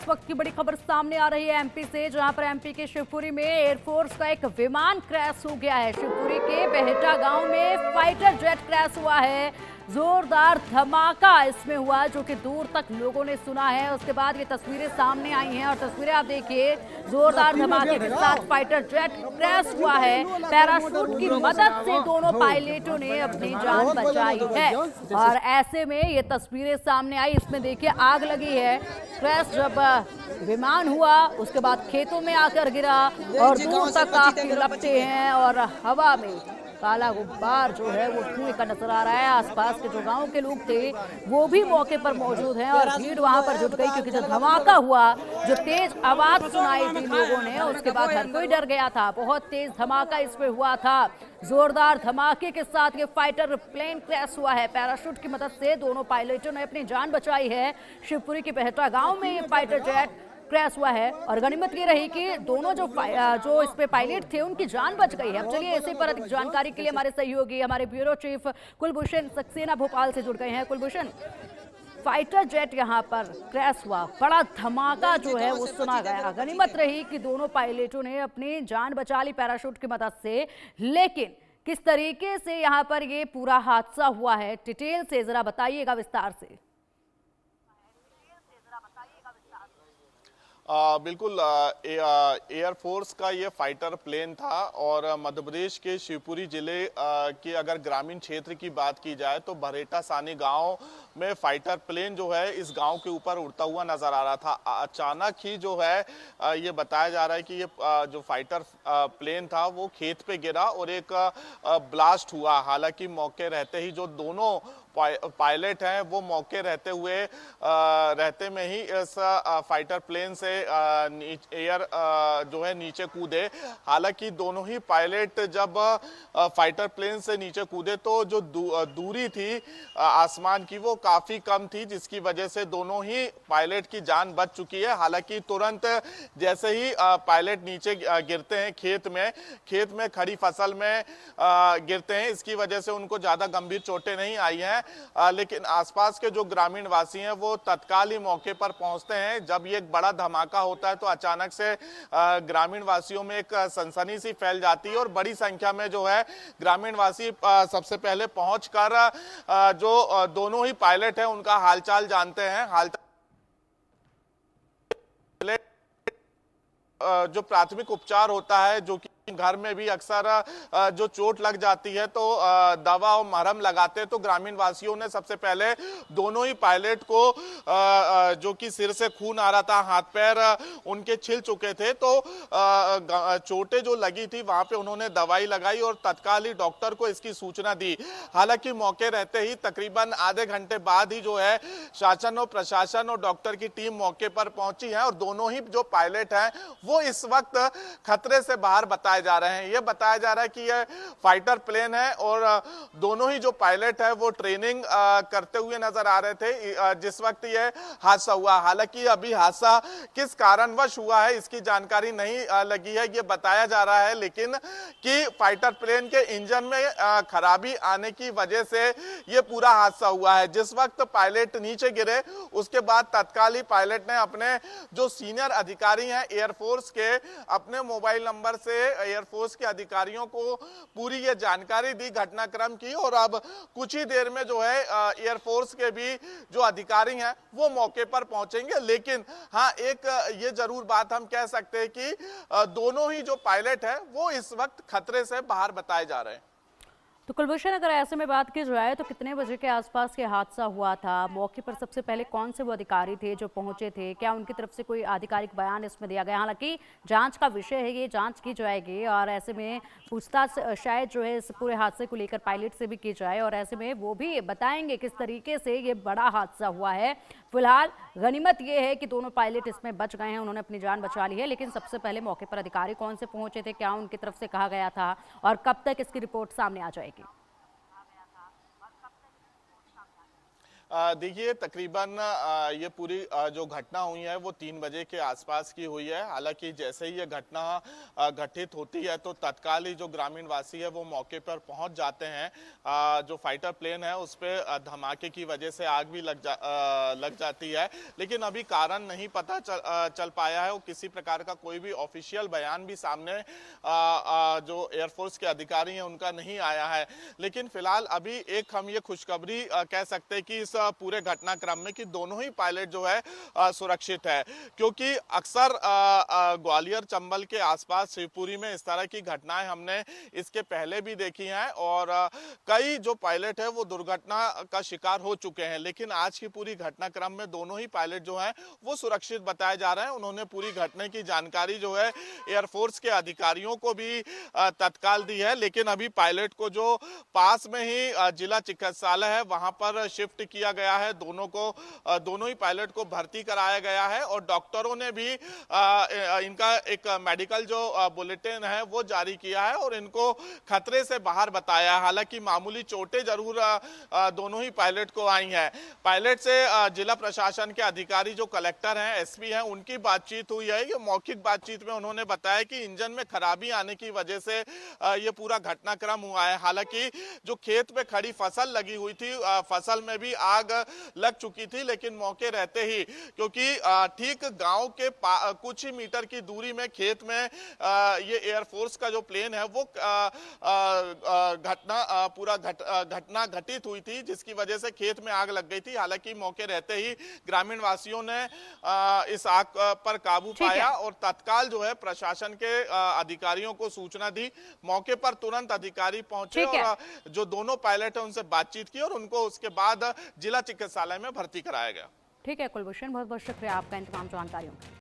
इस वक्त की बड़ी खबर सामने आ रही है एमपी से, जहां पर एमपी के शिवपुरी में एयरफोर्स का एक विमान क्रैश हो गया है। शिवपुरी के बेहटा गांव में फाइटर जेट क्रैश हुआ है। जोरदार धमाका इसमें हुआ जो कि दूर तक लोगों ने सुना है। उसके बाद ये तस्वीरें सामने आई हैं और तस्वीरें आप देखिए, जोरदार धमाके के साथ फाइटर जेट क्रैश हुआ है। पैराशूट की मदद से दोनों पायलटों ने अपनी जान बचाई है और ऐसे में ये तस्वीरें सामने आई। इसमें देखिए आग लगी है। क्रैश जब विमान हुआ उसके बाद खेतों में आकर गिरा और दूर तक काफी लपटे हैं और हवा में काला गुब्बार जो है वो धुएं का नजर आ रहा है। आसपास के जो गांव के लोग थे वो भी मौके पर मौजूद हैं और भीड़ वहां पर जुट गई, क्योंकि जब धमाका हुआ, जो तेज आवाज सुनाई थी लोगों ने, उसके बाद हर कोई डर गया था। बहुत तेज धमाका इसमें हुआ था। जोरदार धमाके के साथ ये फाइटर प्लेन क्रैश हुआ है। पैराशूट की मदद से दोनों पायलटों ने अपनी जान बचाई है। शिवपुरी के बेहटा गांव में ये फाइटर जेट क्रैश हुआ है और गनीमत ये रही कि दोनों जो इस पे पायलट थे उनकी जान बच गई है। अब चलिए इसी पर अधिक जानकारी के लिए हमारे सहयोगी, हमारे ब्यूरो चीफ कुलभूषण सक्सेना भोपाल से जुड़ गए हैं। कुलभूषण, फाइटर जेट यहाँ पर क्रैश हुआ, बड़ा धमाका जो है वो सुना गया। गनीमत रही कि दोनों पायलटों ने अपनी जान बचा ली पैराशूट की मदद से, लेकिन किस तरीके से यहाँ पर ये पूरा हादसा हुआ है, डिटेल से जरा बताइएगा विस्तार से। बिल्कुल, एयरफोर्स का ये फाइटर प्लेन था और मध्य प्रदेश के शिवपुरी जिले के अगर ग्रामीण क्षेत्र की बात की जाए तो बरेटा सानी गांव में फाइटर प्लेन जो है इस गांव के ऊपर उड़ता हुआ नजर आ रहा था। अचानक ही जो है ये बताया जा रहा है कि ये जो फाइटर प्लेन था वो खेत पे गिरा और एक ब्लास्ट हुआ। हालांकि मौके रहते ही जो दोनों पायलट हैं वो मौके रहते में ही इस फाइटर प्लेन से एयर जो है नीचे कूदे। हालांकि दोनों ही पायलट जब फाइटर प्लेन से नीचे कूदे तो जो दूरी थी आसमान की वो काफी कम थी, जिसकी वजह से दोनों ही पायलट की जान बच चुकी है। हालांकि तुरंत जैसे ही पायलट नीचे गिरते हैं खेत में खड़ी फसल में गिरते हैं, इसकी वजह से उनको ज्यादा गंभीर चोटें नहीं आई हैं। लेकिन आसपास के जो ग्रामीण वासी हैं वो तत्काल ही मौके पर पहुंचते हैं। जब ये एक बड़ा धमाका होता है तो अचानक से ग्रामीण वासियों में एक सनसनी सी फैल जाती है और बड़ी संख्या में जो है ग्रामीण वासी सबसे पहले पहुंचकर जो दोनों ही पायलट हैं उनका हालचाल जानते हैं। जो प्राथमिक उपचार होता है, जो कि घर में भी अक्सर जो चोट लग जाती है तो दवा और मरहम लगाते हैं, तो ग्रामीण वासियों ने सबसे पहले दोनों ही पायलट को जो कि सिर से खून आ रहा था, हाथ पैर उनके छिल चुके थे, तो चोटें जो लगी थी वहां पे उन्होंने दवाई लगाई और तत्काल ही डॉक्टर को इसकी सूचना दी। हालांकि मौके रहते ही तकरीबन आधे घंटे बाद ही जो है शासन और प्रशासन और डॉक्टर की टीम मौके पर पहुंची है और दोनों ही जो पायलट हैं वो इस वक्त खतरे से बाहर बताए जा रहे हैं। यह बताया जा रहा है कि यह फाइटर प्लेन है और दोनों ही जो पायलट है वो ट्रेनिंग करते हुए नजर आ रहे थे जिस वक्त यह हादसा हुआ। हालांकि अभी हादसा किस कारणवश हुआ है इसकी जानकारी नहीं लगी है, यह बताया जा रहा है लेकिन कि फाइटर प्लेन के इंजन में खराबी आने की वजह से यह पूरा हादसा हुआ है। जिस वक्त पायलट नीचे गिरे उसके बाद तत्काल ही पायलट ने अपने जो सीनियर अधिकारी हैं एयरफोर्स के, अपने मोबाइल नंबर से एयरफोर्स के अधिकारियों को पूरी ये जानकारी दी घटनाक्रम की और अब कुछ ही देर में जो है एयरफोर्स के भी जो अधिकारी हैं वो मौके पर पहुंचेंगे। लेकिन हाँ, एक ये जरूर बात हम कह सकते हैं कि दोनों ही जो पायलट हैं वो इस वक्त खतरे से बाहर बताए जा रहे हैं। तो कुलभूषण, अगर ऐसे में बात की जाए तो कितने बजे के आसपास ये हादसा हुआ था? मौके पर सबसे पहले कौन से वो अधिकारी थे जो पहुंचे थे? क्या उनकी तरफ से कोई आधिकारिक बयान इसमें दिया गया? हालांकि जांच का विषय है, ये जांच की जाएगी और ऐसे में पूछताछ शायद जो है इस पूरे हादसे को लेकर पायलट से भी की जाए और ऐसे में वो भी बताएंगे किस तरीके से ये बड़ा हादसा हुआ है। फिलहाल गनीमत ये है कि दोनों पायलट इसमें बच गए हैं, उन्होंने अपनी जान बचा ली है। लेकिन सबसे पहले मौके पर अधिकारी कौन से पहुंचे थे, क्या उनकी तरफ से कहा गया था और कब तक इसकी रिपोर्ट सामने आ जाएगी? देखिए तकरीबन ये पूरी जो घटना हुई है वो 3 बजे के आसपास की हुई है। हालांकि जैसे ही ये घटना घटित होती है तो तत्काल ही जो ग्रामीण वासी है वो मौके पर पहुंच जाते हैं। जो फाइटर प्लेन है उस पे धमाके की वजह से आग भी लग जाती है, लेकिन अभी कारण नहीं पता चल पाया है। वो किसी प्रकार का कोई भी ऑफिशियल बयान भी सामने जो एयरफोर्स के अधिकारी हैं उनका नहीं आया है। लेकिन फिलहाल अभी एक हम ये खुशखबरी कह सकते हैं कि इस पूरे घटनाक्रम में कि दोनों ही पायलट जो है सुरक्षित है, क्योंकि अक्सर ग्वालियर चंबल के आसपास शिवपुरी में इस तरह की घटनाएं हमने इसके पहले भी देखी हैं और कई जो पायलट है वो दुर्घटना का शिकार हो चुके हैं। लेकिन आज की पूरी घटनाक्रम में दोनों ही पायलट जो हैं वो सुरक्षित बताए जा रहे हैं। उन्होंने पूरी घटना की जानकारी जो है एयरफोर्स के अधिकारियों को भी तत्काल दी है, लेकिन अभी पायलट को जो पास में ही जिला चिकित्सालय है वहां पर शिफ्ट किया गया है। दोनों ही पायलट को भर्ती कराया गया है और डॉक्टरों ने भी इनका एक मेडिकल जो बुलेटिन है वो जारी किया है और इनको खतरे से बाहर बताया है। हालांकि मामूली चोटें जरूर दोनों ही पायलट को आई हैं। पायलट से जिला प्रशासन के अधिकारी जो कलेक्टर हैं, एसपी हैं, उनकी बातचीत हुई है। ये मौखिक बातचीत में उन्होंने बताया कि इंजन में खराबी आने की वजह से ये पूरा घटनाक्रम हुआ है। हालांकि जो खेत में खड़ी फसल लगी हुई थी, फसल में भी आग लग चुकी थी, लेकिन मौके रहते ही, क्योंकि ठीक गांव के कुछ ही मीटर की दूरी में खेत में ये एयरफोर्स का जो प्लेन है वो घटना घटित हुई थी, जिसकी वजह से खेत में आग लग गई थी। हालांकि मौके रहते ही ग्रामीण वासियों ने इस आग पर काबू पाया और तत्काल जो है प्रशासन के अधिकारियों को सूचना दी। मौके पर तुरंत अधिकारी पहुंचे और जो दोनों पायलट है उनसे बातचीत की और उनको उसके बाद जिला चिकित्सालय में भर्ती कराया गया। ठीक है कुलभूषण, बहुत बहुत शुक्रिया आपका इन तमाम जानकारियों का।